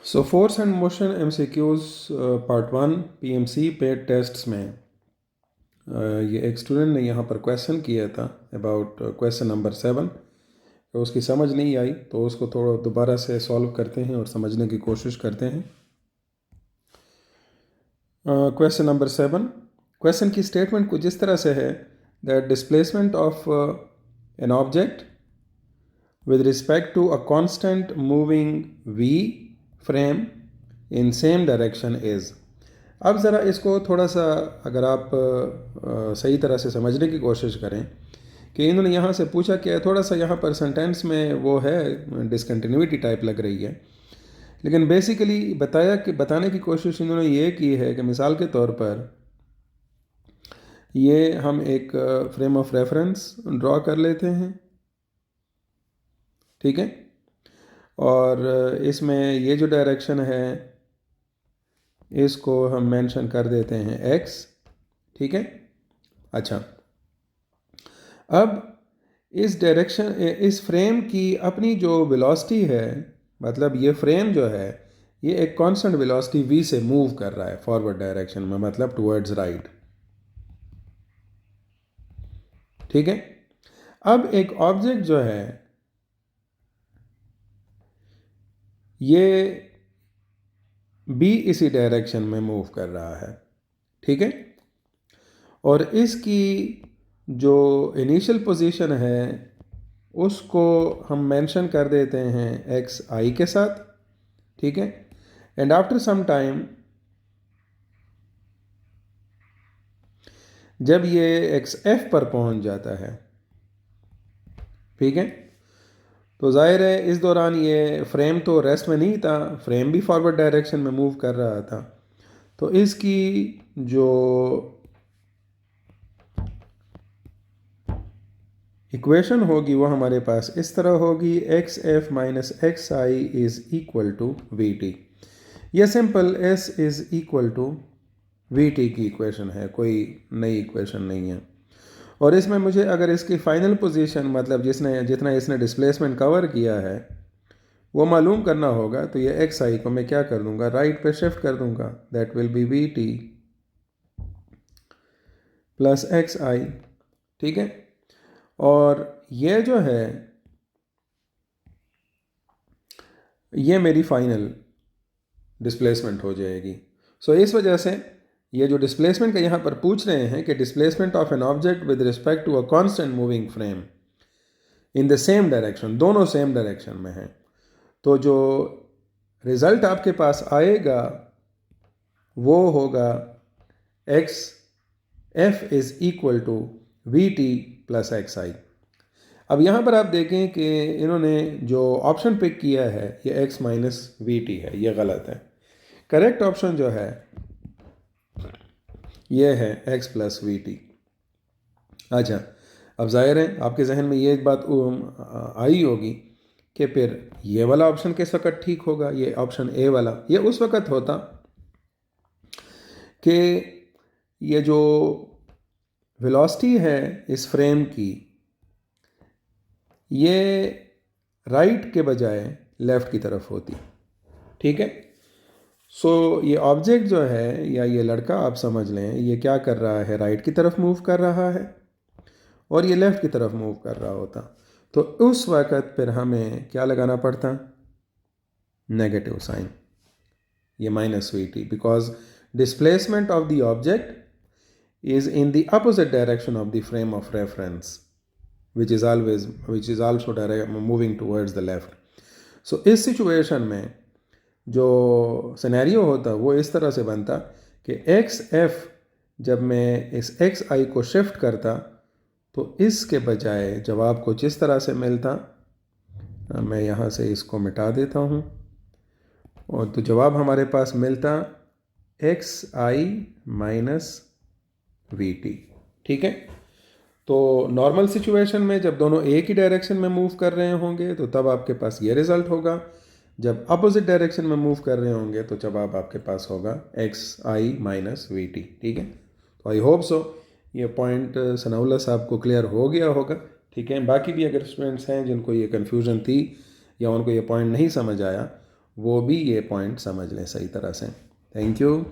So force and motion MCQs part 1 PMC paid tests में ये एक स्टूडेंट ने यहाँ पर क्वेश्चन किया था अबाउट क्वेश्चन नंबर 7। तो उसकी समझ नहीं आई तो उसको थोड़ा दोबारा से सॉल्व करते हैं और समझने की कोशिश करते हैं। क्वेश्चन नंबर 7, क्वेश्चन की स्टेटमेंट कुछ इस तरह से है that displacement of an object with respect to a constant moving v frame in same direction is। अब ज़रा इसको थोड़ा सा अगर आप सही तरह से समझने की कोशिश करें कि इन्होंने यहाँ से पूछा कि थोड़ा सा यहाँ पर सेंटेंस में वो है डिसकंटिन्यूटी टाइप लग रही है, लेकिन बेसिकली बताने की कोशिश इन्होंने ये की है कि मिसाल के तौर पर ये हम एक फ्रेम ऑफ रेफरेंस ड्रॉ कर लेते हैं, ठीक है, और इसमें ये जो डायरेक्शन है इसको हम मेंशन कर देते हैं x, ठीक है। अच्छा, अब इस डायरेक्शन इस फ्रेम की अपनी जो वेलोसिटी है, मतलब ये फ्रेम जो है ये एक कांस्टेंट वेलोसिटी v से मूव कर रहा है फॉरवर्ड डायरेक्शन में, मतलब टुवर्ड्स राइट, ठीक है। अब एक ऑब्जेक्ट जो है ये भी इसी डायरेक्शन में मूव कर रहा है, ठीक है, और इसकी जो इनिशियल पोजीशन है उसको हम मेंशन कर देते हैं एक्स आई के साथ, ठीक है। एंड आफ्टर सम टाइम जब ये एक्स एफ पर पहुंच जाता है, ठीक है, तो जाहिर है इस दौरान ये फ्रेम तो रेस्ट में नहीं था, फ्रेम भी फॉरवर्ड डायरेक्शन में मूव कर रहा था। तो इसकी जो इक्वेशन होगी वो हमारे पास इस तरह होगी, x f minus x i is equal to v t. यह simple s is equal to v t की इक्वेशन है, कोई नई इक्वेशन नहीं है। और इसमें मुझे अगर इसकी फाइनल पोजीशन, मतलब जितना इसने डिस्प्लेसमेंट कवर किया है वो मालूम करना होगा, तो ये एक्स आई को मैं क्या कर दूंगा, राइट पे शिफ्ट कर दूंगा, that will be v t plus x i, ठीक है। और ये जो है ये मेरी फाइनल डिस्प्लेसमेंट हो जाएगी। सो इस वजह से ये जो डिस्प्लेसमेंट का यहाँ पर पूछ रहे हैं कि displacement of an object with respect to a constant moving frame in the same direction, दोनों सेम डायरेक्शन में हैं, तो जो रिजल्ट आपके पास आएगा वो होगा x f is equal to v t plus x i. अब यहाँ पर आप देखें कि इन्होंने जो ऑप्शन पिक किया है ये x माइनस वी टी है, ये गलत है। करेक्ट ऑप्शन जो है ये है x प्लस वी टी। अच्छा, अब जाहिर है आपके जहन में ये बात आई होगी कि फिर ये वाला ऑप्शन किस वक्त ठीक होगा, ये ऑप्शन ए वाला। ये उस वक्त होता कि ये जो वेलोसिटी है इस फ्रेम की ये राइट के बजाय लेफ़्ट की तरफ होती, ठीक है। सो ये ऑब्जेक्ट जो है या ये लड़का आप समझ लें ये क्या कर रहा है, राइट की तरफ मूव कर रहा है और ये लेफ़्ट की तरफ मूव कर रहा होता, तो उस वक़्त फिर हमें क्या लगाना पड़ता, नेगेटिव साइन, ये minus we T, because displacement of the object is in the opposite direction of the frame of reference, which is also moving towards the left. So इस सिचुएशन में जो सिनेरियो होता वो इस तरह से बनता कि एक्स एफ जब मैं इस एक्स आई को शिफ्ट करता तो इसके बजाय जवाब कुछ इस तरह से मिलता, मैं यहाँ से इसको मिटा देता हूँ, और तो जवाब हमारे पास मिलता x I minus we T, ठीक है। तो नॉर्मल सिचुएशन में जब दोनों एक ही डायरेक्शन में मूव कर रहे होंगे तो तब आपके पास ये रिजल्ट होगा, जब अपोजिट डायरेक्शन में मूव कर रहे होंगे तो जवाब आपके पास होगा x I minus we T, ठीक है। तो आई होप सो ये पॉइंट सनाउल्लाह साहब को क्लियर हो गया होगा, ठीक है। बाकी भी अगर स्टूडेंट्स हैं जिनको ये कन्फ्यूज़न थी या उनको ये पॉइंट नहीं समझ आया वो भी ये पॉइंट समझ लें सही तरह से। Thank you.